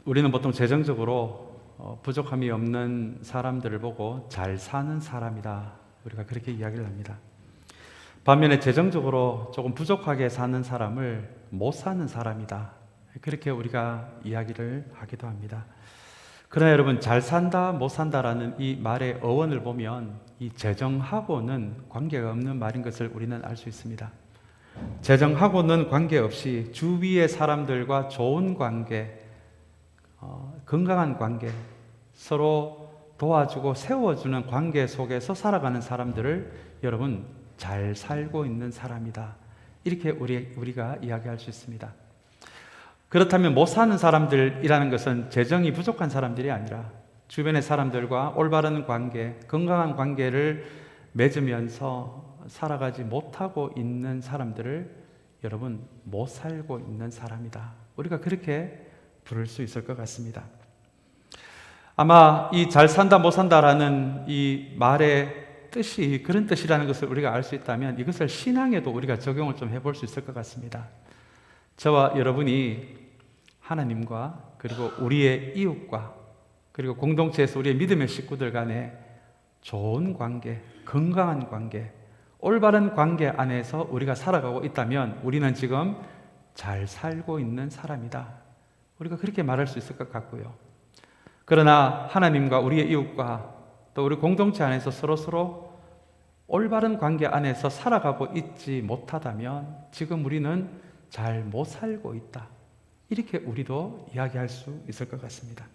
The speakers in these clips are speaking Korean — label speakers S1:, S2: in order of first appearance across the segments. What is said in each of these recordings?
S1: 우리는 보통 재정적으로 부족함이 없는 사람들을 보고 잘 사는 사람이다, 우리가 그렇게 이야기를 합니다. 반면에 재정적으로 조금 부족하게 사는 사람을 못 사는 사람이다, 그렇게 우리가 이야기를 하기도 합니다. 그러나 여러분, 잘 산다 못 산다라는 이 말의 어원을 보면 이 재정하고는 관계가 없는 말인 것을 우리는 알 수 있습니다. 재정하고는 관계없이 주위의 사람들과 좋은 관계, 건강한 관계, 서로 도와주고 세워주는 관계 속에서 살아가는 사람들을 여러분 잘 살고 있는 사람이다, 이렇게 우리가 이야기할 수 있습니다. 그렇다면 못 사는 사람들이라는 것은 재정이 부족한 사람들이 아니라 주변의 사람들과 올바른 관계, 건강한 관계를 맺으면서 살아가지 못하고 있는 사람들을 여러분 못 살고 있는 사람이다, 우리가 그렇게 부를 수 있을 것 같습니다. 아마 이 잘 산다 못 산다라는 이 말의 뜻이 그런 뜻이라는 것을 우리가 알 수 있다면 이것을 신앙에도 우리가 적용을 좀 해볼 수 있을 것 같습니다. 저와 여러분이 하나님과 그리고 우리의 이웃과 그리고 공동체에서 우리의 믿음의 식구들 간에 좋은 관계, 건강한 관계, 올바른 관계 안에서 우리가 살아가고 있다면 우리는 지금 잘 살고 있는 사람이다, 우리가 그렇게 말할 수 있을 것 같고요. 그러나 하나님과 우리의 이웃과 또 우리 공동체 안에서 서로 올바른 관계 안에서 살아가고 있지 못하다면 지금 우리는 잘 못 살고 있다, 이렇게 우리도 이야기할 수 있을 것 같습니다.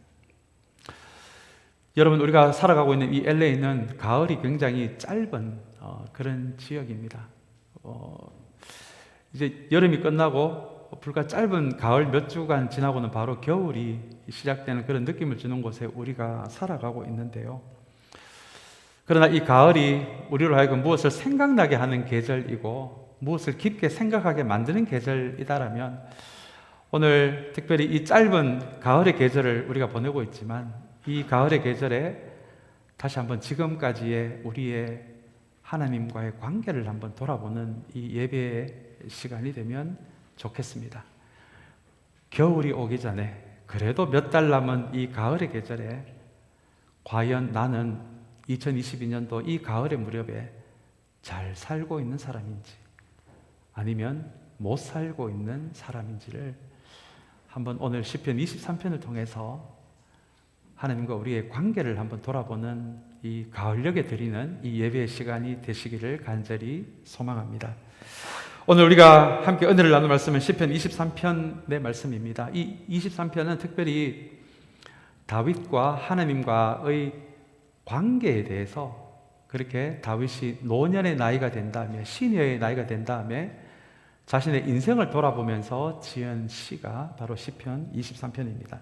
S1: 여러분, 우리가 살아가고 있는 이 LA는 가을이 굉장히 짧은 그런 지역입니다. 이제 여름이 끝나고 불과 짧은 가을 몇 주간 지나고는 바로 겨울이 시작되는 그런 느낌을 주는 곳에 우리가 살아가고 있는데요. 그러나 이 가을이 우리로 하여금 무엇을 생각나게 하는 계절이고 무엇을 깊게 생각하게 만드는 계절이다라면 오늘 특별히 이 짧은 가을의 계절을 우리가 보내고 있지만 이 가을의 계절에 다시 한번 지금까지의 우리의 하나님과의 관계를 한번 돌아보는 이 예배의 시간이 되면 좋겠습니다. 겨울이 오기 전에 그래도 몇 달 남은 이 가을의 계절에 과연 나는 2022년도 이 가을의 무렵에 잘 살고 있는 사람인지 아니면 못 살고 있는 사람인지를 한번 오늘 시편 23편을 통해서 하나님과 우리의 관계를 한번 돌아보는 이 가을녘에 드리는 이 예배의 시간이 되시기를 간절히 소망합니다. 오늘 우리가 함께 은혜를 나눌 말씀은 시편 23편의 말씀입니다. 이 23편은 특별히 다윗과 하나님과의 관계에 대해서 그렇게 다윗이 노년의 나이가 된 다음에 시녀의 나이가 된 다음에 자신의 인생을 돌아보면서 지은 시가 바로 시편 23편입니다.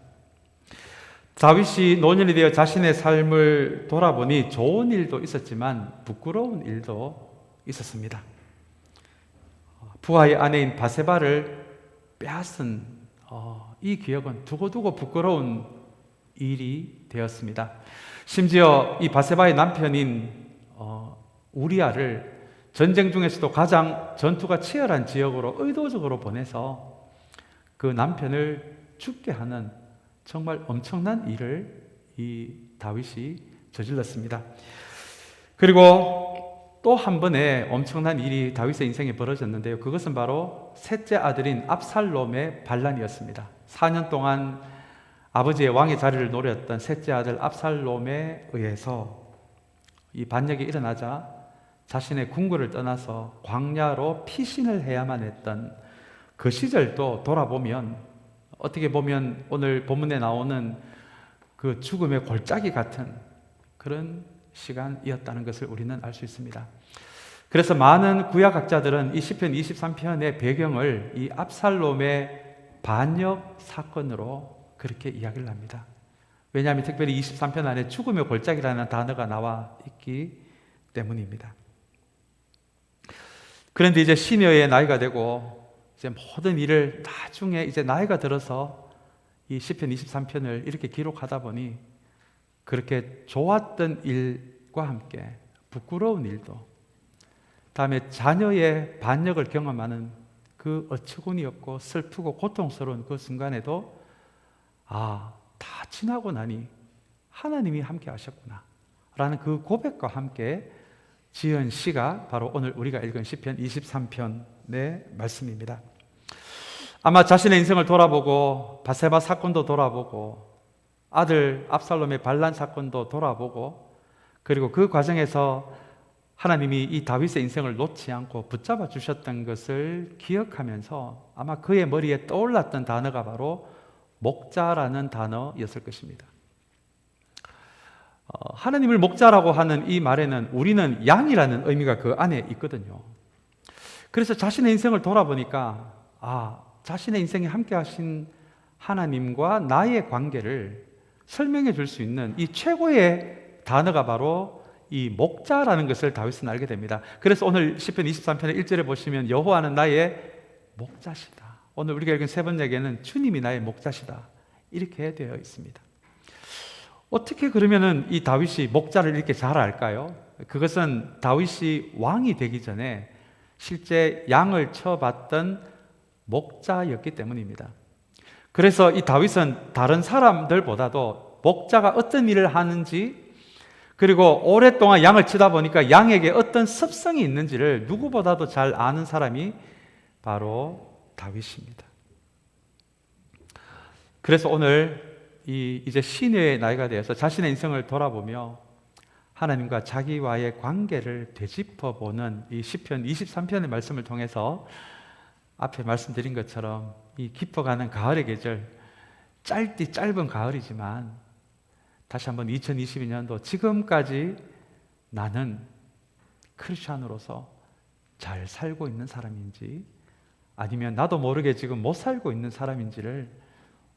S1: 다윗이 노년이 되어 자신의 삶을 돌아보니 좋은 일도 있었지만 부끄러운 일도 있었습니다. 부하의 아내인 바세바를 빼앗은 이 기억은 두고두고 부끄러운 일이 되었습니다. 심지어 이 바세바의 남편인 우리아를 전쟁 중에서도 가장 전투가 치열한 지역으로 의도적으로 보내서 그 남편을 죽게 하는 정말 엄청난 일을 이 다윗이 저질렀습니다. 그리고 또 한 번의 엄청난 일이 다윗의 인생에 벌어졌는데요. 그것은 바로 셋째 아들인 압살롬의 반란이었습니다. 4년 동안 아버지의 왕의 자리를 노렸던 셋째 아들 압살롬에 의해서 이 반역이 일어나자 자신의 궁궐을 떠나서 광야로 피신을 해야만 했던 그 시절도 돌아보면 어떻게 보면 오늘 본문에 나오는 그 죽음의 골짜기 같은 그런 시간이었다는 것을 우리는 알 수 있습니다. 그래서 많은 구약학자들은 이 시편 23편의 배경을 이 압살롬의 반역 사건으로 그렇게 이야기를 합니다. 왜냐하면 특별히 23편 안에 죽음의 골짜기라는 단어가 나와 있기 때문입니다. 그런데 이제 시녀의 나이가 되고 이제 모든 일을 나중에 이제 나이가 들어서 이 시편 23편을 이렇게 기록하다 보니 그렇게 좋았던 일과 함께 부끄러운 일도, 다음에 자녀의 반역을 경험하는 그 어처구니 없고 슬프고 고통스러운 그 순간에도 다 지나고 나니 하나님이 함께 하셨구나 라는 그 고백과 함께 지은 시가 바로 오늘 우리가 읽은 시편 23편의 말씀입니다. 아마 자신의 인생을 돌아보고 바세바 사건도 돌아보고 아들 압살롬의 반란 사건도 돌아보고 그리고 그 과정에서 하나님이 이 다윗의 인생을 놓지 않고 붙잡아 주셨던 것을 기억하면서 아마 그의 머리에 떠올랐던 단어가 바로 목자라는 단어였을 것입니다. 하나님을 목자라고 하는 이 말에는 우리는 양이라는 의미가 그 안에 있거든요. 그래서 자신의 인생을 돌아보니까 자신의 인생에 함께 하신 하나님과 나의 관계를 설명해 줄 수 있는 이 최고의 단어가 바로 이 목자라는 것을 다윗은 알게 됩니다. 그래서 오늘 시편 23편의 1절에 보시면 여호와는 나의 목자시다. 오늘 우리가 읽은 세 번역에는 주님이 나의 목자시다 이렇게 되어 있습니다. 어떻게 그러면은 이 다윗이 목자를 이렇게 잘 알까요? 그것은 다윗이 왕이 되기 전에 실제 양을 쳐봤던 목자였기 때문입니다. 그래서 이 다윗은 다른 사람들보다도 목자가 어떤 일을 하는지 그리고 오랫동안 양을 치다 보니까 양에게 어떤 습성이 있는지를 누구보다도 잘 아는 사람이 바로 다윗입니다. 그래서 오늘 이제 시녀의 나이가 되어서 자신의 인생을 돌아보며 하나님과 자기와의 관계를 되짚어보는 이 시편 23편의 말씀을 통해서 앞에 말씀드린 것처럼 이 깊어가는 가을의 계절, 짧은 가을이지만 다시 한번 2022년도 지금까지 나는 크리스찬으로서 잘 살고 있는 사람인지 아니면 나도 모르게 지금 못 살고 있는 사람인지를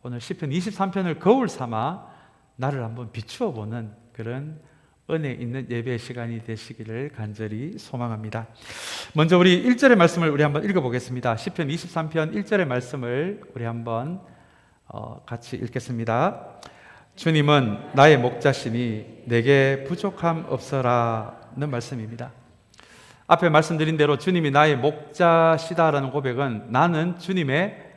S1: 오늘 시편 23편을 거울 삼아 나를 한번 비추어 보는 그런 은혜 있는 예배의 시간이 되시기를 간절히 소망합니다. 먼저 우리 1절의 말씀을 우리 한번 읽어보겠습니다. 시편 23편 1절의 말씀을 우리 한번 같이 읽겠습니다. 주님은 나의 목자시니 내게 부족함 없어라는 말씀입니다. 앞에 말씀드린 대로 주님이 나의 목자시다라는 고백은 나는 주님의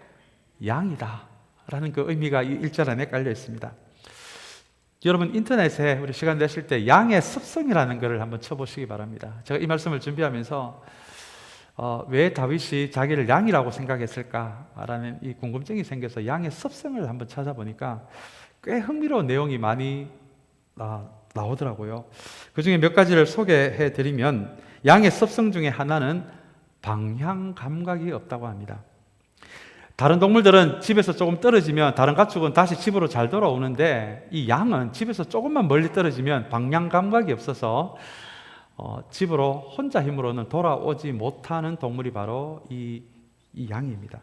S1: 양이다 라는 그 의미가 이 1절 안에 깔려 있습니다. 여러분 인터넷에 우리 시간 되실 때 양의 습성이라는 것을 한번 쳐보시기 바랍니다. 제가 이 말씀을 준비하면서 왜 다윗이 자기를 양이라고 생각했을까라는 이 궁금증이 생겨서 양의 습성을 한번 찾아보니까 꽤 흥미로운 내용이 많이 나오더라고요. 그 중에 몇 가지를 소개해 드리면 양의 습성 중에 하나는 방향 감각이 없다고 합니다. 다른 동물들은 집에서 조금 떨어지면 다른 가축은 다시 집으로 잘 돌아오는데 이 양은 집에서 조금만 멀리 떨어지면 방향 감각이 없어서 집으로 혼자 힘으로는 돌아오지 못하는 동물이 바로 이 양입니다.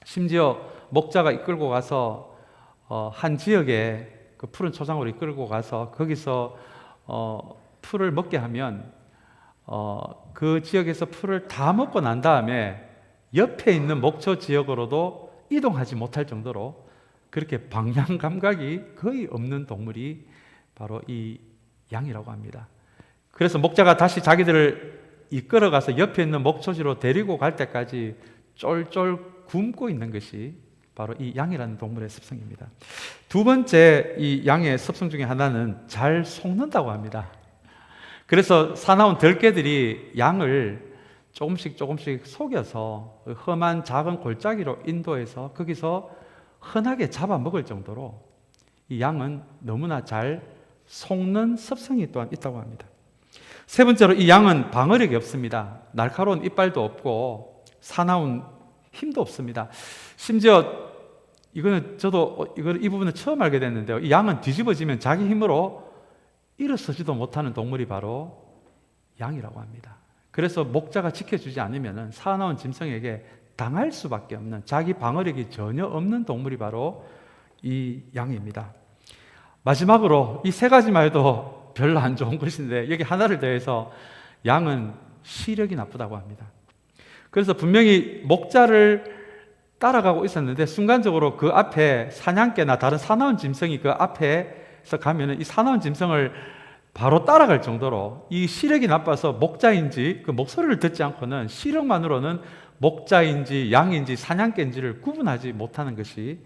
S1: 심지어 목자가 이끌고 가서 한 지역에 그 푸른 초장으로 이끌고 가서 거기서 풀을 먹게 하면 그 지역에서 풀을 다 먹고 난 다음에 옆에 있는 목초 지역으로도 이동하지 못할 정도로 그렇게 방향 감각이 거의 없는 동물이 바로 이 양이라고 합니다. 그래서 목자가 다시 자기들을 이끌어가서 옆에 있는 목초지로 데리고 갈 때까지 쫄쫄 굶고 있는 것이 바로 이 양이라는 동물의 습성입니다. 두 번째 이 양의 습성 중에 하나는 잘 속는다고 합니다. 그래서 사나운 들개들이 양을 조금씩 속여서 험한 작은 골짜기로 인도해서 거기서 흔하게 잡아먹을 정도로 이 양은 너무나 잘 속는 습성이 또한 있다고 합니다. 세 번째로 이 양은 방어력이 없습니다. 날카로운 이빨도 없고 사나운 힘도 없습니다. 심지어 저도 이 부분을 처음 알게 됐는데요. 이 양은 뒤집어지면 자기 힘으로 일어서지도 못하는 동물이 바로 양이라고 합니다. 그래서 목자가 지켜주지 않으면 사나운 짐승에게 당할 수밖에 없는 자기 방어력이 전혀 없는 동물이 바로 이 양입니다. 마지막으로 이 세 가지만 해도 별로 안 좋은 것인데 여기 하나를 더해서 양은 시력이 나쁘다고 합니다. 그래서 분명히 목자를 따라가고 있었는데 순간적으로 그 앞에 사냥개나 다른 사나운 짐승이 그 앞에서 가면은 이 사나운 짐승을 바로 따라갈 정도로 이 시력이 나빠서 목자인지 그 목소리를 듣지 않고는 시력만으로는 목자인지 양인지 사냥개인지를 구분하지 못하는 것이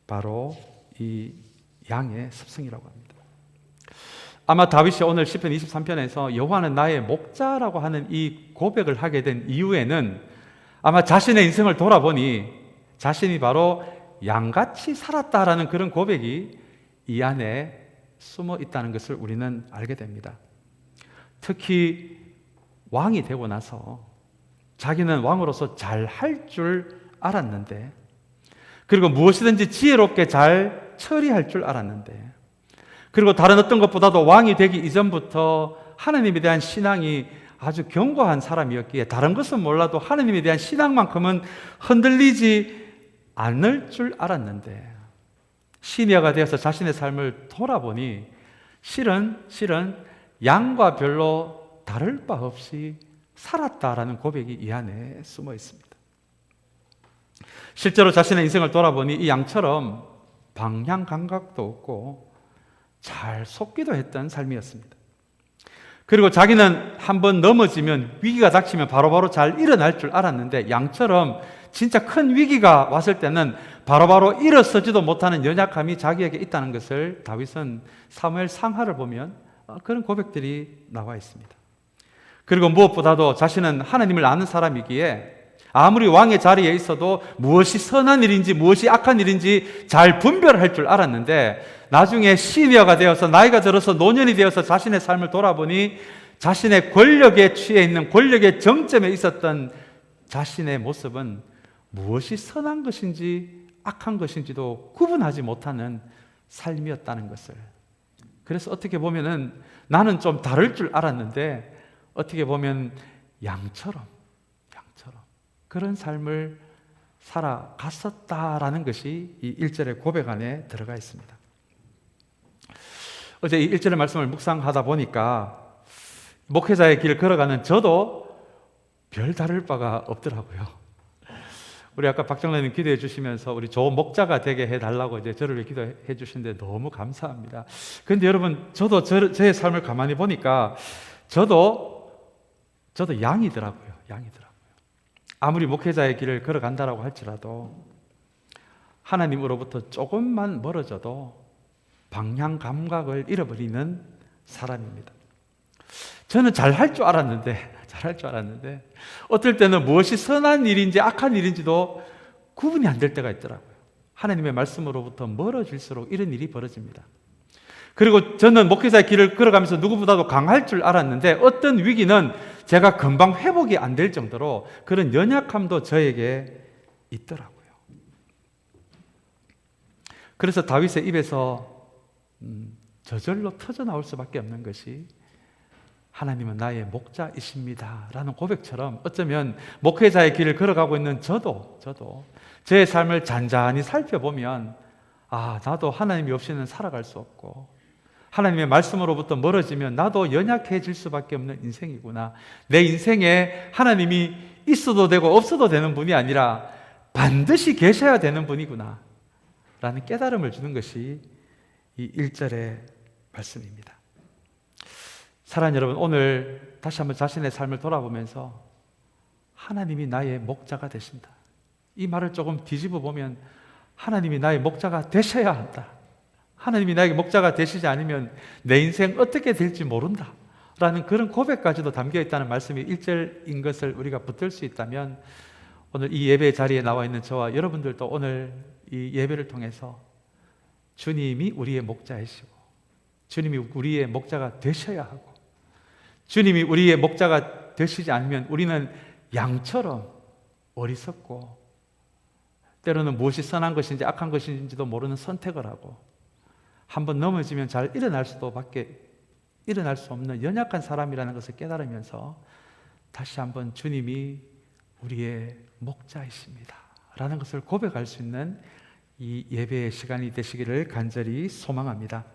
S1: 바로 이 양의 습성이라고 합니다. 아마 다윗이 오늘 시편 23편에서 여호와는 나의 목자라고 하는 이 고백을 하게 된 이유에는 아마 자신의 인생을 돌아보니 자신이 바로 양같이 살았다라는 그런 고백이 이 안에 숨어 있다는 것을 우리는 알게 됩니다. 특히 왕이 되고 나서 자기는 왕으로서 잘 할 줄 알았는데, 그리고 무엇이든지 지혜롭게 잘 처리할 줄 알았는데, 그리고 다른 어떤 것보다도 왕이 되기 이전부터 하나님에 대한 신앙이 아주 견고한 사람이었기에 다른 것은 몰라도 하나님에 대한 신앙만큼은 흔들리지 않을 줄 알았는데, 시니어가 되어서 자신의 삶을 돌아보니 실은 양과 별로 다를 바 없이 살았다라는 고백이 이 안에 숨어 있습니다. 실제로 자신의 인생을 돌아보니 이 양처럼 방향 감각도 없고 잘 속기도 했던 삶이었습니다. 그리고 자기는 한번 넘어지면, 위기가 닥치면 바로바로 잘 일어날 줄 알았는데, 양처럼 진짜 큰 위기가 왔을 때는 바로바로 일어서지도 못하는 연약함이 자기에게 있다는 것을 다윗은 사무엘 상하를 보면 그런 고백들이 나와 있습니다. 그리고 무엇보다도 자신은 하나님을 아는 사람이기에 아무리 왕의 자리에 있어도 무엇이 선한 일인지 무엇이 악한 일인지 잘 분별할 줄 알았는데, 나중에 시니어가 되어서 나이가 들어서 노년이 되어서 자신의 삶을 돌아보니 자신의 권력에 취해 있는, 권력의 정점에 있었던 자신의 모습은 무엇이 선한 것인지 악한 것인지도 구분하지 못하는 삶이었다는 것을, 그래서 어떻게 보면은 나는 좀 다를 줄 알았는데 어떻게 보면 양처럼 그런 삶을 살아갔었다라는 것이 이 1절의 고백 안에 들어가 있습니다. 어제 이 1절의 말씀을 묵상하다 보니까 목회자의 길을 걸어가는 저도 별 다를 바가 없더라고요. 우리 아까 박정래님 기도해 주시면서 우리 좋은 목자가 되게 해달라고 이제 저를 기도해 주시는데 너무 감사합니다. 그런데 여러분, 저도 저의 삶을 가만히 보니까 저도 양이더라고요. 아무리 목회자의 길을 걸어간다라고 할지라도 하나님으로부터 조금만 멀어져도 방향 감각을 잃어버리는 사람입니다. 저는 잘할 줄 알았는데 어떨 때는 무엇이 선한 일인지 악한 일인지도 구분이 안 될 때가 있더라고요. 하나님의 말씀으로부터 멀어질수록 이런 일이 벌어집니다. 그리고 저는 목회자의 길을 걸어가면서 누구보다도 강할 줄 알았는데 어떤 위기는 제가 금방 회복이 안 될 정도로 그런 연약함도 저에게 있더라고요. 그래서 다윗의 입에서 저절로 터져나올 수밖에 없는 것이 하나님은 나의 목자이십니다 라는 고백처럼, 어쩌면 목회자의 길을 걸어가고 있는 저도 제 삶을 잔잔히 살펴보면 나도 하나님이 없이는 살아갈 수 없고, 하나님의 말씀으로부터 멀어지면 나도 연약해질 수밖에 없는 인생이구나. 내 인생에 하나님이 있어도 되고 없어도 되는 분이 아니라 반드시 계셔야 되는 분이구나 라는 깨달음을 주는 것이 이 1절의 말씀입니다. 사랑하는 여러분, 오늘 다시 한번 자신의 삶을 돌아보면서 하나님이 나의 목자가 되신다, 이 말을 조금 뒤집어 보면 하나님이 나의 목자가 되셔야 한다, 하나님이 나에게 목자가 되시지 않으면 내 인생 어떻게 될지 모른다 라는 그런 고백까지도 담겨 있다는 말씀이 1절인 것을 우리가 붙들 수 있다면, 오늘 이 예배 자리에 나와 있는 저와 여러분들도 오늘 이 예배를 통해서 주님이 우리의 목자이시고 주님이 우리의 목자가 되셔야 하고, 주님이 우리의 목자가 되시지 않으면 우리는 양처럼 어리석고 때로는 무엇이 선한 것인지 악한 것인지도 모르는 선택을 하고, 한번 넘어지면 잘 일어날 수 없는 연약한 사람이라는 것을 깨달으면서 다시 한번 주님이 우리의 목자이십니다 라는 것을 고백할 수 있는 이 예배의 시간이 되시기를 간절히 소망합니다.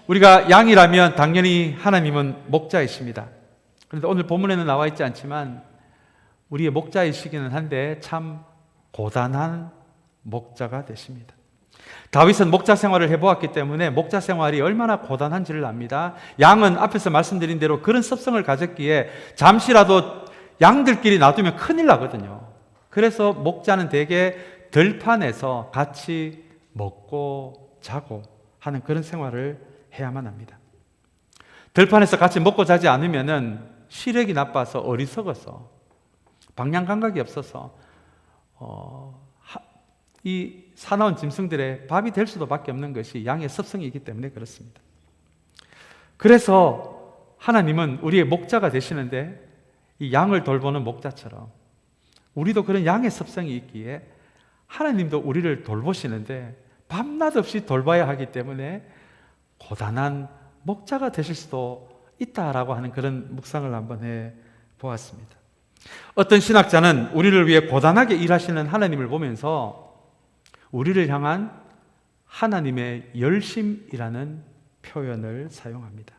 S1: 우리가 양이라면 당연히 하나님은 목자이십니다. 그런데 오늘 본문에는 나와 있지 않지만 우리의 목자이시기는 한데 참 고단한 목자가 되십니다. 다윗은 목자 생활을 해보았기 때문에 목자 생활이 얼마나 고단한지를 압니다. 양은 앞에서 말씀드린 대로 그런 습성을 가졌기에 잠시라도 양들끼리 놔두면 큰일 나거든요. 그래서 목자는 대개 들판에서 같이 먹고 자고 하는 그런 생활을 해야만 합니다. 들판에서 같이 먹고 자지 않으면은 시력이 나빠서 어리석어서 방향 감각이 없어서 이 사나운 짐승들의 밥이 될 수도 밖에 없는 것이 양의 습성이기 때문에 그렇습니다. 그래서 하나님은 우리의 목자가 되시는데 이 양을 돌보는 목자처럼 우리도 그런 양의 습성이 있기에 하나님도 우리를 돌보시는데 밤낮 없이 돌봐야 하기 때문에 고단한 목자가 되실 수도 있다라고 하는 그런 묵상을 한번 해 보았습니다. 어떤 신학자는 우리를 위해 고단하게 일하시는 하나님을 보면서 우리를 향한 하나님의 열심이라는 표현을 사용합니다.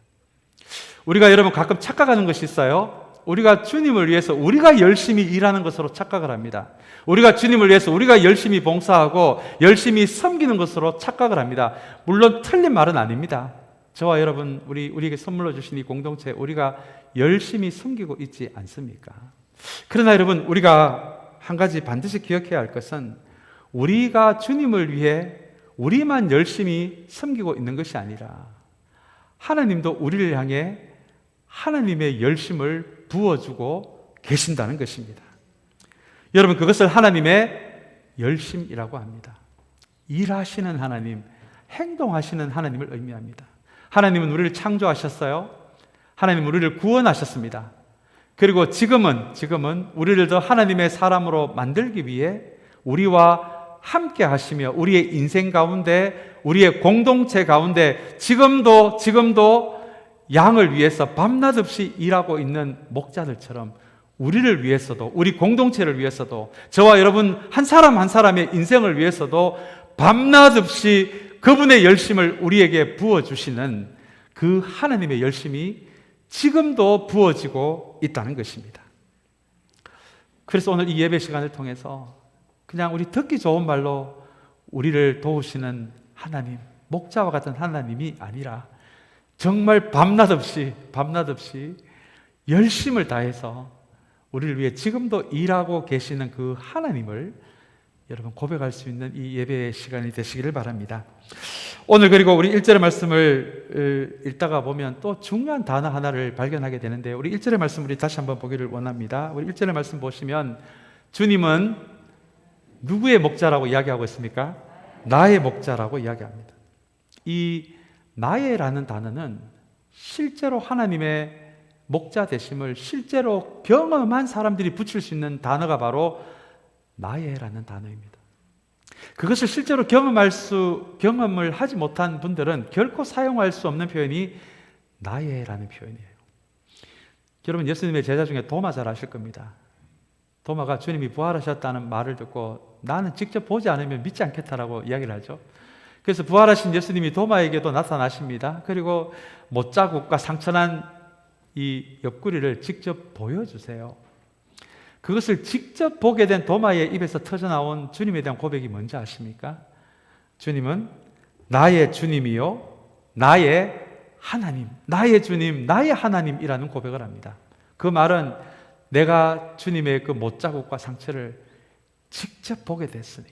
S1: 우리가 여러분 가끔 착각하는 것이 있어요. 우리가 주님을 위해서 우리가 열심히 일하는 것으로 착각을 합니다. 우리가 주님을 위해서 우리가 열심히 봉사하고 열심히 섬기는 것으로 착각을 합니다. 물론 틀린 말은 아닙니다. 저와 여러분 우리에게 선물로 주신 이 공동체 우리가 열심히 섬기고 있지 않습니까? 그러나 여러분 우리가 한 가지 반드시 기억해야 할 것은 우리가 주님을 위해 우리만 열심히 섬기고 있는 것이 아니라 하나님도 우리를 향해 하나님의 열심을 부어주고 계신다는 것입니다. 여러분 그것을 하나님의 열심이라고 합니다. 일하시는 하나님, 행동하시는 하나님을 의미합니다. 하나님은 우리를 창조하셨어요. 하나님은 우리를 구원하셨습니다. 그리고 지금은 우리를 더 하나님의 사람으로 만들기 위해 우리와 함께 하시며 우리의 인생 가운데 우리의 공동체 가운데 지금도 양을 위해서 밤낮 없이 일하고 있는 목자들처럼 우리를 위해서도 우리 공동체를 위해서도 저와 여러분 한 사람 한 사람의 인생을 위해서도 밤낮 없이 그분의 열심을 우리에게 부어주시는 그 하나님의 열심이 지금도 부어지고 있다는 것입니다. 그래서 오늘 이 예배 시간을 통해서 그냥 우리 듣기 좋은 말로 우리를 도우시는 하나님, 목자와 같은 하나님이 아니라 정말 밤낮 없이 열심을 다해서 우리를 위해 지금도 일하고 계시는 그 하나님을 여러분 고백할 수 있는 이 예배의 시간이 되시기를 바랍니다. 오늘 그리고 우리 1절의 말씀을 읽다가 보면 또 중요한 단어 하나를 발견하게 되는데 우리 1절의 말씀 우리 다시 한번 보기를 원합니다. 우리 1절의 말씀 보시면 주님은 누구의 목자라고 이야기하고 있습니까? 나의 목자라고 이야기합니다. 이 나의라는 단어는 실제로 하나님의 목자 되심을 실제로 경험한 사람들이 붙일 수 있는 단어가 바로 나의라는 단어입니다. 그것을 실제로 경험을 하지 못한 분들은 결코 사용할 수 없는 표현이 나의라는 표현이에요. 여러분 예수님의 제자 중에 도마 잘 아실 겁니다. 도마가 주님이 부활하셨다는 말을 듣고 나는 직접 보지 않으면 믿지 않겠다라고 이야기를 하죠. 그래서 부활하신 예수님이 도마에게도 나타나십니다. 그리고 못자국과 상처난 이 옆구리를 직접 보여주세요. 그것을 직접 보게 된 도마의 입에서 터져나온 주님에 대한 고백이 뭔지 아십니까? 주님은 나의 주님이요 나의 하나님, 나의 주님, 나의 하나님이라는 고백을 합니다. 그 말은 내가 주님의 그 못자국과 상처를 직접 보게 됐으니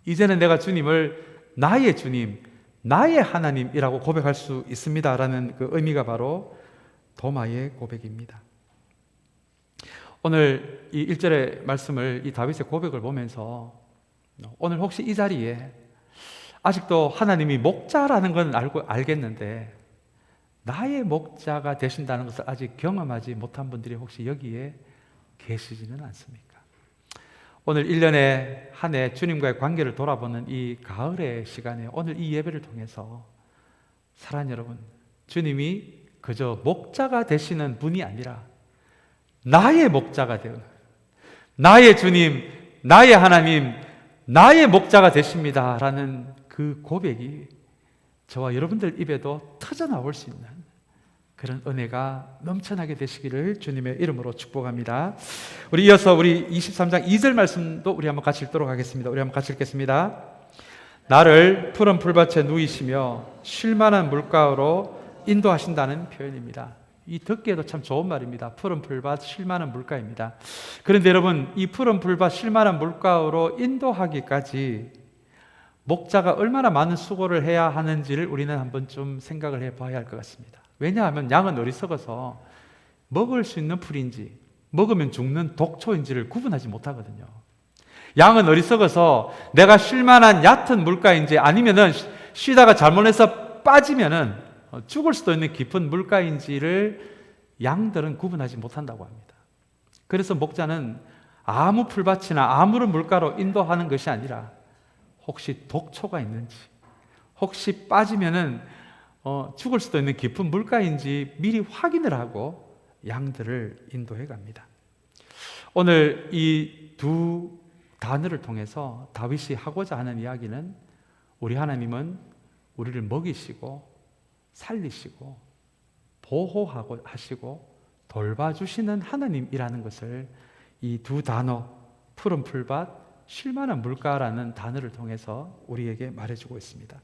S1: 이제는 내가 주님을 나의 주님, 나의 하나님이라고 고백할 수 있습니다라는 그 의미가 바로 도마의 고백입니다. 오늘 이 1절의 말씀을 이 다윗의 고백을 보면서 오늘 혹시 이 자리에 아직도 하나님이 목자라는 건 알겠는데 나의 목자가 되신다는 것을 아직 경험하지 못한 분들이 혹시 여기에 계시지는 않습니까? 오늘 1년에 한 해 주님과의 관계를 돌아보는 이 가을의 시간에 오늘 이 예배를 통해서 사랑하는 여러분, 주님이 그저 목자가 되시는 분이 아니라 나의 목자가 되는 나의 주님, 나의 하나님, 나의 목자가 되십니다 라는 그 고백이 저와 여러분들 입에도 터져나올 수 있는 그런 은혜가 넘쳐나게 되시기를 주님의 이름으로 축복합니다. 우리 이어서 우리 23장 2절 말씀도 우리 한번 같이 읽도록 하겠습니다. 우리 한번 같이 읽겠습니다. 나를 푸른 풀밭에 누이시며 쉴만한 물가로 인도하신다는 표현입니다. 이 듣기에도 참 좋은 말입니다. 푸른 풀밭, 쉴만한 물가입니다. 그런데 여러분, 이 푸른 풀밭, 쉴만한 물가로 인도하기까지 목자가 얼마나 많은 수고를 해야 하는지를 우리는 한번 좀 생각을 해봐야 할 것 같습니다. 왜냐하면 양은 어리석어서 먹을 수 있는 풀인지 먹으면 죽는 독초인지를 구분하지 못하거든요. 양은 어리석어서 내가 쉴 만한 얕은 물가인지 아니면은 쉬다가 잘못해서 빠지면은 죽을 수도 있는 깊은 물가인지를 양들은 구분하지 못한다고 합니다. 그래서 목자는 아무 풀밭이나 아무런 물가로 인도하는 것이 아니라 혹시 독초가 있는지, 혹시 빠지면은 죽을 수도 있는 깊은 물가인지 미리 확인을 하고 양들을 인도해 갑니다. 오늘 이 두 단어를 통해서 다윗이 하고자 하는 이야기는 우리 하나님은 우리를 먹이시고 살리시고 보호하고 하시고 돌봐주시는 하나님이라는 것을 이 두 단어, 푸른 풀밭, 쉴만한 물가라는 단어를 통해서 우리에게 말해주고 있습니다.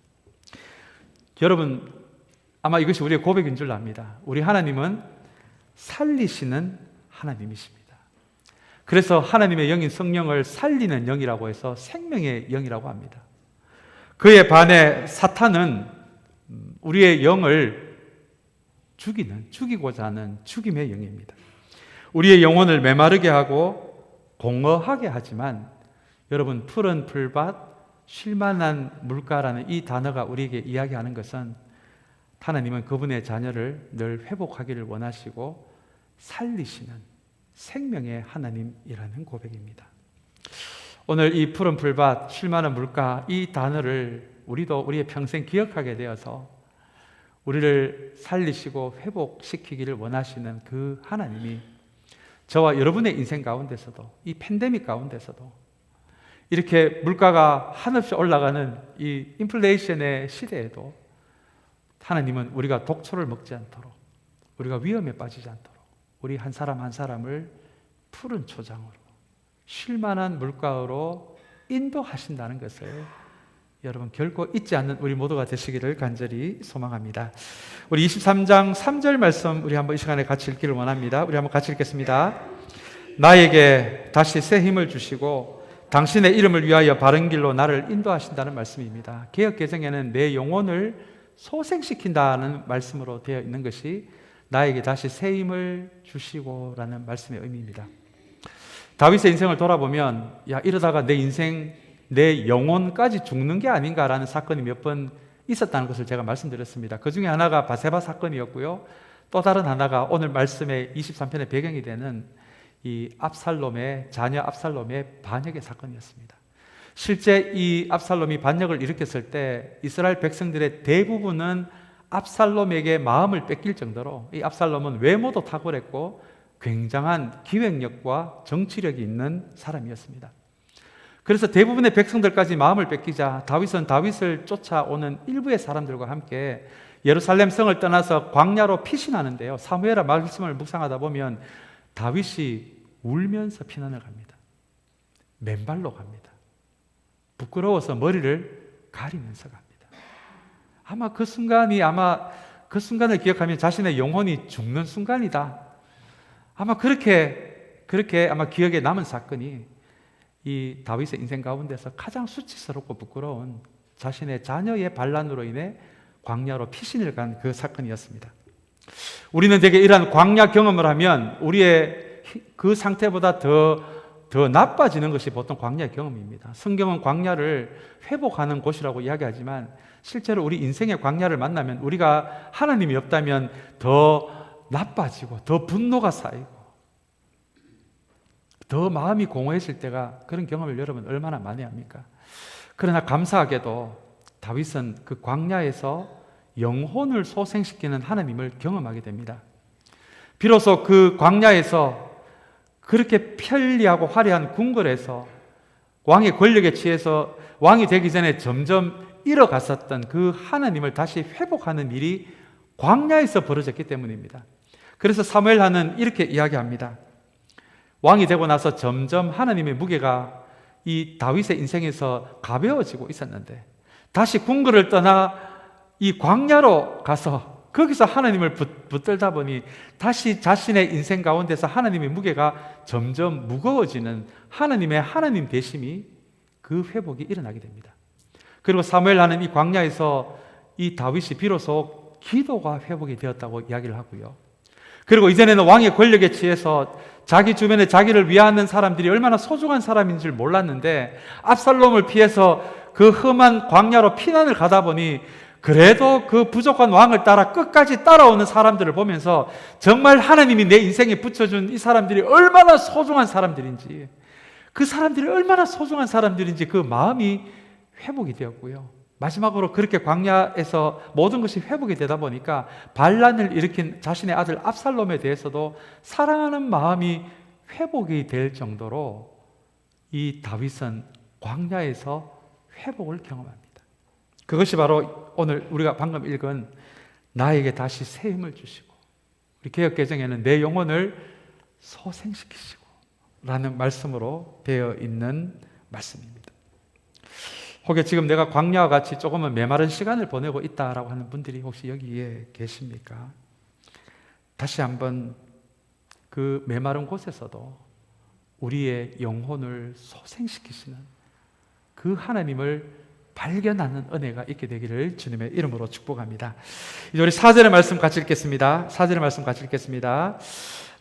S1: 여러분, 아마 이것이 우리의 고백인 줄 압니다. 우리 하나님은 살리시는 하나님이십니다. 그래서 하나님의 영인 성령을 살리는 영이라고 해서 생명의 영이라고 합니다. 그에 반해 사탄은 우리의 영을 죽이고자 하는 죽임의 영입니다. 우리의 영혼을 메마르게 하고 공허하게 하지만 여러분, 푸른 풀밭, 쉴만한 물가라는 이 단어가 우리에게 이야기하는 것은 하나님은 그분의 자녀를 늘 회복하기를 원하시고 살리시는 생명의 하나님이라는 고백입니다. 오늘 이 푸른 풀밭, 쉴만한 물가, 이 단어를 우리도 우리의 평생 기억하게 되어서 우리를 살리시고 회복시키기를 원하시는 그 하나님이 저와 여러분의 인생 가운데서도, 이 팬데믹 가운데서도, 이렇게 물가가 한없이 올라가는 이 인플레이션의 시대에도 하나님은 우리가 독초를 먹지 않도록, 우리가 위험에 빠지지 않도록 우리 한 사람 한 사람을 푸른 초장으로, 쉴만한 물가로 인도하신다는 것을 여러분 결코 잊지 않는 우리 모두가 되시기를 간절히 소망합니다. 우리 23장 3절 말씀 우리 한번 이 시간에 같이 읽기를 원합니다. 우리 한번 같이 읽겠습니다. 나에게 다시 새 힘을 주시고 당신의 이름을 위하여 바른 길로 나를 인도하신다는 말씀입니다. 개역 개정에는 내 영혼을 소생시킨다는 말씀으로 되어 있는 것이 나에게 다시 새 힘을 주시고 라는 말씀의 의미입니다. 다윗의 인생을 돌아보면 이러다가 내 인생, 내 영혼까지 죽는 게 아닌가라는 사건이 몇 번 있었다는 것을 제가 말씀드렸습니다. 그 중에 하나가 바세바 사건이었고요. 또 다른 하나가 오늘 말씀의 23편의 배경이 되는 이 자녀 압살롬의 반역의 사건이었습니다. 실제 이 압살롬이 반역을 일으켰을 때 이스라엘 백성들의 대부분은 압살롬에게 마음을 뺏길 정도로 이 압살롬은 외모도 탁월했고 굉장한 기획력과 정치력이 있는 사람이었습니다. 그래서 대부분의 백성들까지 마음을 뺏기자 다윗은 다윗을 쫓아오는 일부의 사람들과 함께 예루살렘 성을 떠나서 광야로 피신하는데요. 사무엘하 말씀을 묵상하다 보면 다윗이 울면서 피난을 갑니다. 맨발로 갑니다. 부끄러워서 머리를 가리면서 갑니다. 아마 그 순간을 기억하면 자신의 영혼이 죽는 순간이다. 아마 그렇게 아마 기억에 남은 사건이 이 다윗의 인생 가운데서 가장 수치스럽고 부끄러운 자신의 자녀의 반란으로 인해 광야로 피신을 간 그 사건이었습니다. 우리는 되게 이러한 광야 경험을 하면 우리의 그 상태보다 더 나빠지는 것이 보통 광야의 경험입니다. 성경은 광야를 회복하는 곳이라고 이야기하지만 실제로 우리 인생의 광야를 만나면 우리가 하나님이 없다면 더 나빠지고 더 분노가 쌓이고 더 마음이 공허해질 때가 그런 경험을 여러분 얼마나 많이 합니까? 그러나 감사하게도 다윗은 그 광야에서 영혼을 소생시키는 하나님을 경험하게 됩니다. 비로소 그 광야에서 그렇게 편리하고 화려한 궁궐에서 왕의 권력에 취해서 왕이 되기 전에 점점 잃어갔었던 그 하나님을 다시 회복하는 일이 광야에서 벌어졌기 때문입니다. 그래서 사무엘하는 이렇게 이야기합니다. 왕이 되고 나서 점점 하나님의 무게가 이 다윗의 인생에서 가벼워지고 있었는데 다시 궁궐을 떠나 이 광야로 가서 거기서 하나님을 붙들다 보니 다시 자신의 인생 가운데서 하나님의 무게가 점점 무거워지는 하나님의 하나님 되심이 그 회복이 일어나게 됩니다. 그리고 사무엘 하는 이 광야에서 이 다윗이 비로소 기도가 회복이 되었다고 이야기를 하고요. 그리고 이전에는 왕의 권력에 취해서 자기 주변에 자기를 위하는 사람들이 얼마나 소중한 사람인 줄 몰랐는데 압살롬을 피해서 그 험한 광야로 피난을 가다 보니 그래도 그 부족한 왕을 따라 끝까지 따라오는 사람들을 보면서 정말 하나님이 내 인생에 붙여준 이 사람들이 얼마나 소중한 사람들인지, 그 사람들이 얼마나 소중한 사람들인지 그 마음이 회복이 되었고요. 마지막으로 그렇게 광야에서 모든 것이 회복이 되다 보니까 반란을 일으킨 자신의 아들 압살롬에 대해서도 사랑하는 마음이 회복이 될 정도로 이 다윗은 광야에서 회복을 경험합니다. 그것이 바로 오늘 우리가 방금 읽은 나에게 다시 새 힘을 주시고 우리 개역개정에는 내 영혼을 소생시키시고 라는 말씀으로 되어 있는 말씀입니다. 혹여 지금 내가 광야와 같이 조금은 메마른 시간을 보내고 있다라고 하는 분들이 혹시 여기에 계십니까? 다시 한번 그 메마른 곳에서도 우리의 영혼을 소생시키시는 그 하나님을 발견하는 은혜가 있게 되기를 주님의 이름으로 축복합니다. 이제 우리 4절의 말씀 같이 읽겠습니다. 4절의 말씀 같이 읽겠습니다.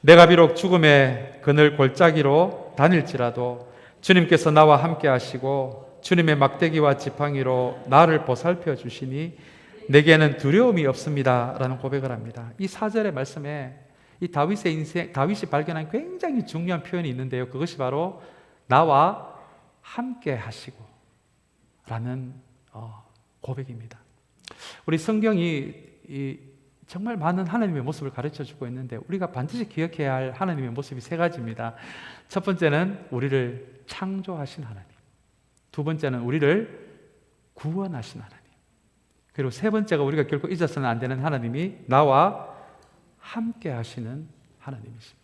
S1: 내가 비록 죽음의 그늘 골짜기로 다닐지라도 주님께서 나와 함께 하시고 주님의 막대기와 지팡이로 나를 보살펴 주시니 내게는 두려움이 없습니다 라는 고백을 합니다. 이 4절의 말씀에 이 다윗의 인생, 다윗이 발견한 굉장히 중요한 표현이 있는데요. 그것이 바로 나와 함께 하시고 라는 고백입니다. 우리 성경이 정말 많은 하나님의 모습을 가르쳐주고 있는데 우리가 반드시 기억해야 할 하나님의 모습이 세 가지입니다. 첫 번째는 우리를 창조하신 하나님, 두 번째는 우리를 구원하신 하나님, 그리고 세 번째가 우리가 결코 잊어서는 안 되는 하나님이 나와 함께 하시는 하나님이십니다.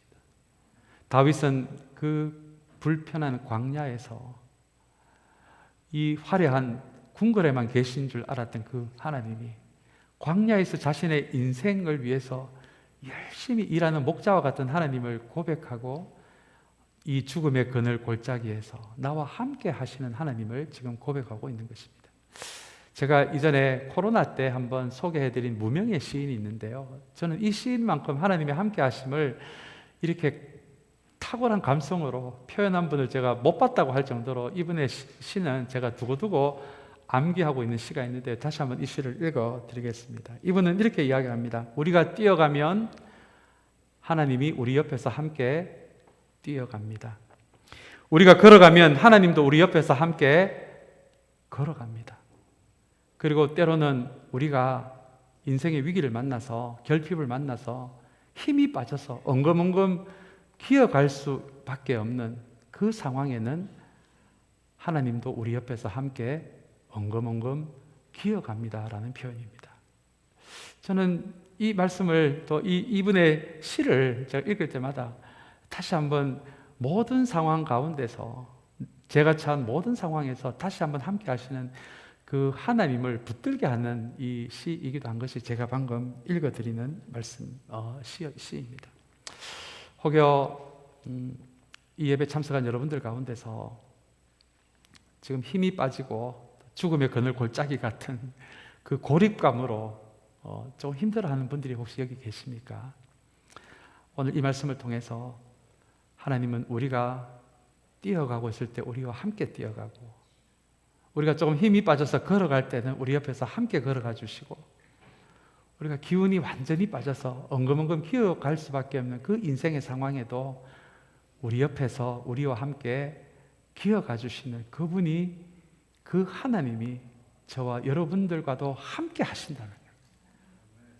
S1: 다윗은 그 불편한 광야에서 이 화려한 궁궐에만 계신 줄 알았던 그 하나님이 광야에서 자신의 인생을 위해서 열심히 일하는 목자와 같은 하나님을 고백하고 이 죽음의 그늘 골짜기에서 나와 함께 하시는 하나님을 지금 고백하고 있는 것입니다. 제가 이전에 코로나 때 한번 소개해드린 무명의 시인이 있는데요. 저는 이 시인만큼 하나님의 함께 하심을 이렇게 탁월한 감성으로 표현한 분을 제가 못 봤다고 할 정도로 이분의 시는 제가 두고두고 암기하고 있는 시가 있는데 다시 한번 이 시를 읽어드리겠습니다. 이분은 이렇게 이야기합니다. 우리가 뛰어가면 하나님이 우리 옆에서 함께 뛰어갑니다. 우리가 걸어가면 하나님도 우리 옆에서 함께 걸어갑니다. 그리고 때로는 우리가 인생의 위기를 만나서 결핍을 만나서 힘이 빠져서 엉금엉금 기어갈 수밖에 없는 그 상황에는 하나님도 우리 옆에서 함께 엉금엉금 기어갑니다라는 표현입니다. 저는 이 말씀을 또 이분의 시를 제가 읽을 때마다 다시 한번 모든 상황 가운데서 제가 처한 모든 상황에서 다시 한번 함께 하시는 그 하나님을 붙들게 하는 이 시이기도 한 것이 제가 방금 읽어드리는 말씀 시입니다. 혹여 이 예배 참석한 여러분들 가운데서 지금 힘이 빠지고 죽음의 그늘 골짜기 같은 그 고립감으로 좀 힘들어하는 분들이 혹시 여기 계십니까? 오늘 이 말씀을 통해서 하나님은 우리가 뛰어가고 있을 때 우리와 함께 뛰어가고 우리가 조금 힘이 빠져서 걸어갈 때는 우리 옆에서 함께 걸어가 주시고 우리가 기운이 완전히 빠져서 엉금엉금 기어갈 수밖에 없는 그 인생의 상황에도 우리 옆에서 우리와 함께 기어가 주시는 그분이 그 하나님이 저와 여러분들과도 함께 하신다는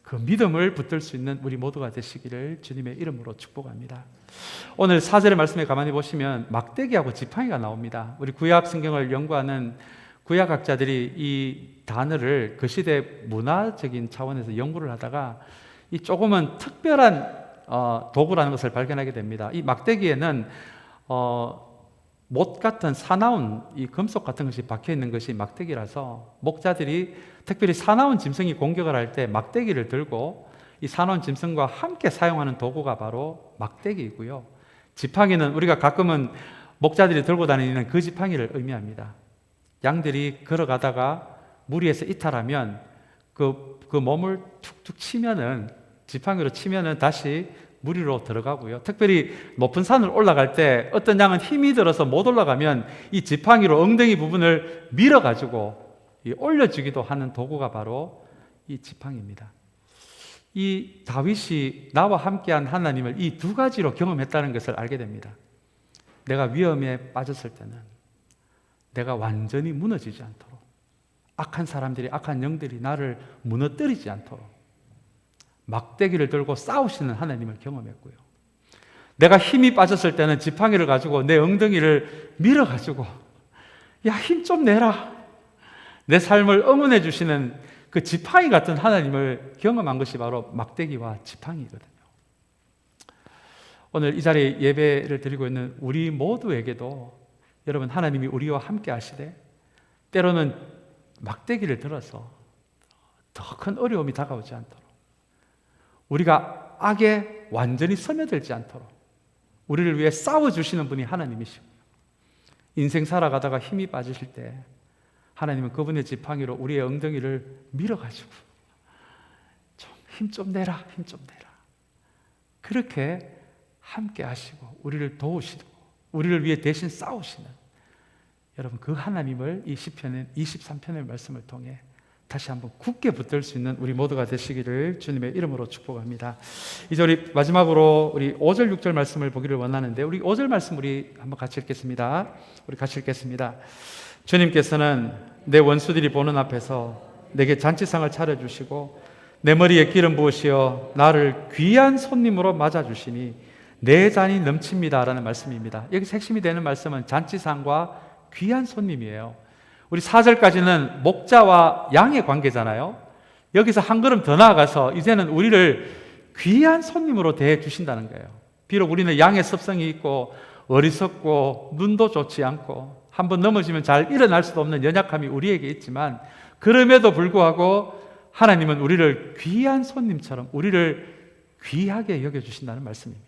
S1: 그 믿음을 붙들 수 있는 우리 모두가 되시기를 주님의 이름으로 축복합니다. 오늘 4절의 말씀에 가만히 보시면 막대기하고 지팡이가 나옵니다. 우리 구약 성경을 연구하는 구약학자들이 이 단어를 그 시대 문화적인 차원에서 연구를 하다가 이 조금은 특별한 도구라는 것을 발견하게 됩니다. 이 막대기에는 못 같은 사나운 이 금속 같은 것이 박혀 있는 것이 막대기라서 목자들이 특별히 사나운 짐승이 공격을 할 때 막대기를 들고 이 사나운 짐승과 함께 사용하는 도구가 바로 막대기이고요. 지팡이는 우리가 가끔은 목자들이 들고 다니는 그 지팡이를 의미합니다. 양들이 걸어가다가 무리에서 이탈하면 그 몸을 툭툭 치면은, 지팡이로 치면은 다시 무리로 들어가고요. 특별히 높은 산을 올라갈 때 어떤 양은 힘이 들어서 못 올라가면 이 지팡이로 엉덩이 부분을 밀어가지고 올려주기도 하는 도구가 바로 이 지팡이입니다. 이 다윗이 나와 함께한 하나님을 이 두 가지로 경험했다는 것을 알게 됩니다. 내가 위험에 빠졌을 때는 내가 완전히 무너지지 않도록, 악한 사람들이, 악한 영들이 나를 무너뜨리지 않도록 막대기를 들고 싸우시는 하나님을 경험했고요. 내가 힘이 빠졌을 때는 지팡이를 가지고 내 엉덩이를 밀어가지고 야, 힘 좀 내라, 내 삶을 응원해 주시는 그 지팡이 같은 하나님을 경험한 것이 바로 막대기와 지팡이거든요. 오늘 이 자리에 예배를 드리고 있는 우리 모두에게도 여러분, 하나님이 우리와 함께 하시되 때로는 막대기를 들어서 더 큰 어려움이 다가오지 않도록, 우리가 악에 완전히 스며들지 않도록 우리를 위해 싸워주시는 분이 하나님이시고요. 인생 살아가다가 힘이 빠지실 때 하나님은 그분의 지팡이로 우리의 엉덩이를 밀어가지고 힘 좀 내라, 힘 좀 내라, 그렇게 함께 하시고 우리를 도우시고 우리를 위해 대신 싸우시는, 여러분, 그 하나님을 이 시편 23편의 말씀을 통해 다시 한번 굳게 붙들 수 있는 우리 모두가 되시기를 주님의 이름으로 축복합니다. 이제 우리 마지막으로 우리 5절 6절 말씀을 보기를 원하는데, 우리 5절 말씀 우리 한번 같이 읽겠습니다. 우리 같이 읽겠습니다. 주님께서는 내 원수들이 보는 앞에서 내게 잔치상을 차려주시고 내 머리에 기름 부으시어 나를 귀한 손님으로 맞아주시니 내 잔이 넘칩니다 라는 말씀입니다. 여기서 핵심이 되는 말씀은 잔치상과 귀한 손님이에요. 우리 4절까지는 목자와 양의 관계잖아요. 여기서 한 걸음 더 나아가서 이제는 우리를 귀한 손님으로 대해 주신다는 거예요. 비록 우리는 양의 습성이 있고 어리석고 눈도 좋지 않고 한번 넘어지면 잘 일어날 수도 없는 연약함이 우리에게 있지만, 그럼에도 불구하고 하나님은 우리를 귀한 손님처럼 우리를 귀하게 여겨주신다는 말씀입니다.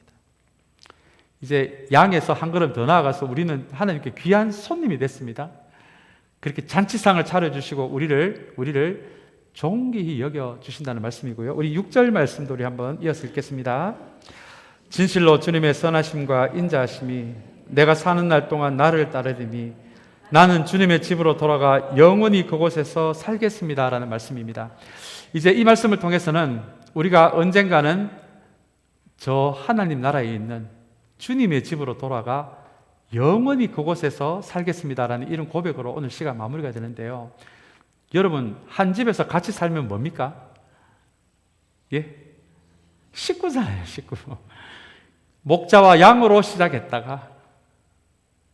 S1: 이제 양에서 한 걸음 더 나아가서 우리는 하나님께 귀한 손님이 됐습니다. 그렇게 잔치상을 차려주시고 우리를 존귀히 여겨주신다는 말씀이고요. 우리 6절 말씀도 우리 한번 이어서 읽겠습니다. 진실로 주님의 선하심과 인자하심이 내가 사는 날 동안 나를 따르리니 나는 주님의 집으로 돌아가 영원히 그곳에서 살겠습니다 라는 말씀입니다. 이제 이 말씀을 통해서는 우리가 언젠가는 저 하나님 나라에 있는 주님의 집으로 돌아가 영원히 그곳에서 살겠습니다라는 이런 고백으로 오늘 시간 마무리가 되는데요. 여러분, 한 집에서 같이 살면 뭡니까? 예? 식구잖아요, 식구. 목자와 양으로 시작했다가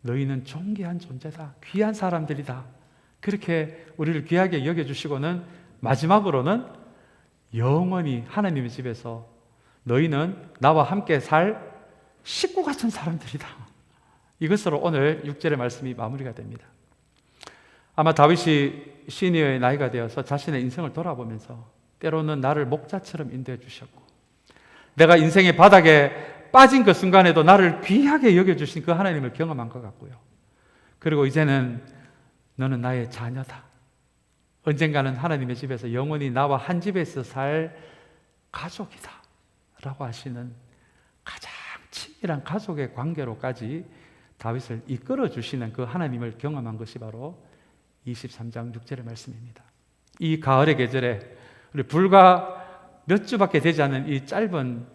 S1: 너희는 존귀한 존재다, 귀한 사람들이다, 그렇게 우리를 귀하게 여겨주시고는 마지막으로는 영원히 하나님의 집에서 너희는 나와 함께 살 식구 같은 사람들이다. 이것으로 오늘 6절의 말씀이 마무리가 됩니다. 아마 다윗이 시니어의 나이가 되어서 자신의 인생을 돌아보면서 때로는 나를 목자처럼 인도해 주셨고, 내가 인생의 바닥에 빠진 그 순간에도 나를 귀하게 여겨주신 그 하나님을 경험한 것 같고요. 그리고 이제는 너는 나의 자녀다, 언젠가는 하나님의 집에서 영원히 나와 한 집에서 살 가족이다 라고 하시는 가장 친밀한 가족의 관계로까지 다윗을 이끌어 주시는 그 하나님을 경험한 것이 바로 23장 6절의 말씀입니다. 이 가을의 계절에 우리 불과 몇 주밖에 되지 않은 이 짧은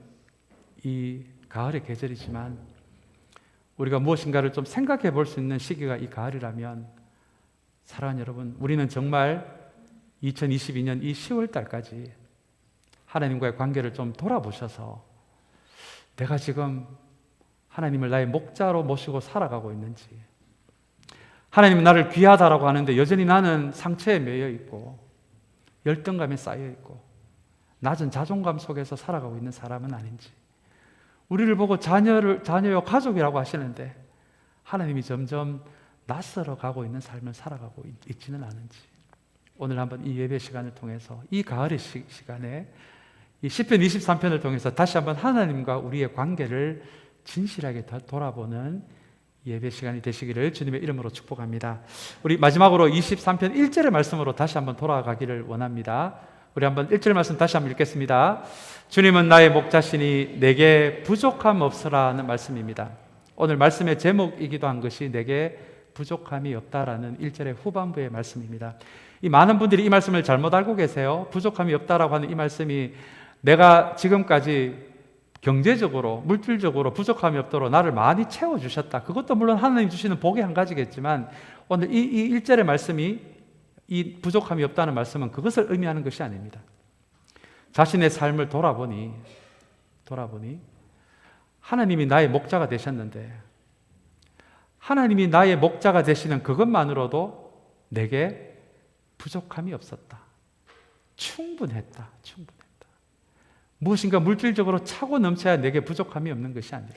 S1: 이 가을의 계절이지만 우리가 무엇인가를 좀 생각해 볼 수 있는 시기가 이 가을이라면, 사랑하는 여러분, 우리는 정말 2022년 이 10월 달까지 하나님과의 관계를 좀 돌아보셔서 내가 지금 하나님을 나의 목자로 모시고 살아가고 있는지, 하나님은 나를 귀하다라고 하는데 여전히 나는 상처에 매여 있고 열등감에 쌓여 있고 낮은 자존감 속에서 살아가고 있는 사람은 아닌지, 우리를 보고 자녀요 가족이라고 하시는데 하나님이 점점 낯설어 가고 있는 삶을 살아가고 있지는 않은지, 오늘 한번 이 예배 시간을 통해서 이 가을의 시간에 이 시편 23편을 통해서 다시 한번 하나님과 우리의 관계를 진실하게 돌아보는 예배 시간이 되시기를 주님의 이름으로 축복합니다. 우리 마지막으로 23편 1절의 말씀으로 다시 한번 돌아가기를 원합니다. 우리 한번 1절 말씀 다시 한번 읽겠습니다. 주님은 나의 목자시니 내게 부족함 없으라는 말씀입니다. 오늘 말씀의 제목이기도 한 것이 내게 부족함이 없다라는 1절의 후반부의 말씀입니다. 이 많은 분들이 이 말씀을 잘못 알고 계세요. 부족함이 없다라고 하는 이 말씀이 내가 지금까지 경제적으로, 물질적으로 부족함이 없도록 나를 많이 채워주셨다. 그것도 물론 하나님 주시는 복의 한 가지겠지만 오늘 이 1절의 말씀이 이 부족함이 없다는 말씀은 그것을 의미하는 것이 아닙니다. 자신의 삶을 돌아보니 하나님이 나의 목자가 되셨는데 하나님이 나의 목자가 되시는 그것만으로도 내게 부족함이 없었다. 충분했다. 무엇인가 물질적으로 차고 넘쳐야 내게 부족함이 없는 것이 아니라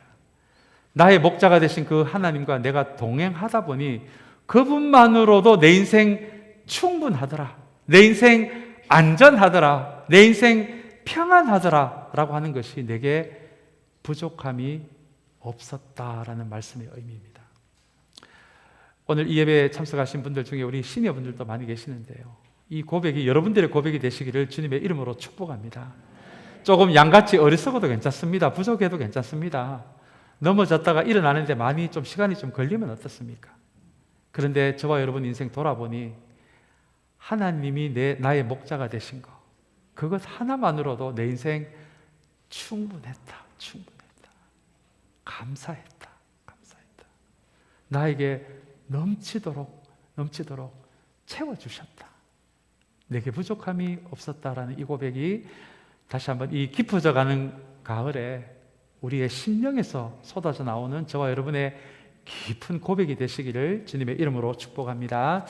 S1: 나의 목자가 되신 그 하나님과 내가 동행하다 보니 그분만으로도 내 인생 충분하더라. 내 인생 안전하더라. 내 인생 평안하더라 라고 하는 것이 내게 부족함이 없었다라는 말씀의 의미입니다. 오늘 이 예배에 참석하신 분들 중에 우리 시니어분들도 많이 계시는데요, 이 고백이 여러분들의 고백이 되시기를 주님의 이름으로 축복합니다. 조금 양같이 어리석어도 괜찮습니다. 부족해도 괜찮습니다. 넘어졌다가 일어나는데 많이 좀 시간이 좀 걸리면 어떻습니까? 그런데 저와 여러분 인생 돌아보니 하나님이 나의 목자가 되신 것, 그것 하나만으로도 내 인생 충분했다. 감사했다. 나에게 넘치도록 채워주셨다. 내게 부족함이 없었다라는 이 고백이 다시 한번 이 깊어져가는 가을에 우리의 심령에서 쏟아져 나오는 저와 여러분의 깊은 고백이 되시기를 주님의 이름으로 축복합니다.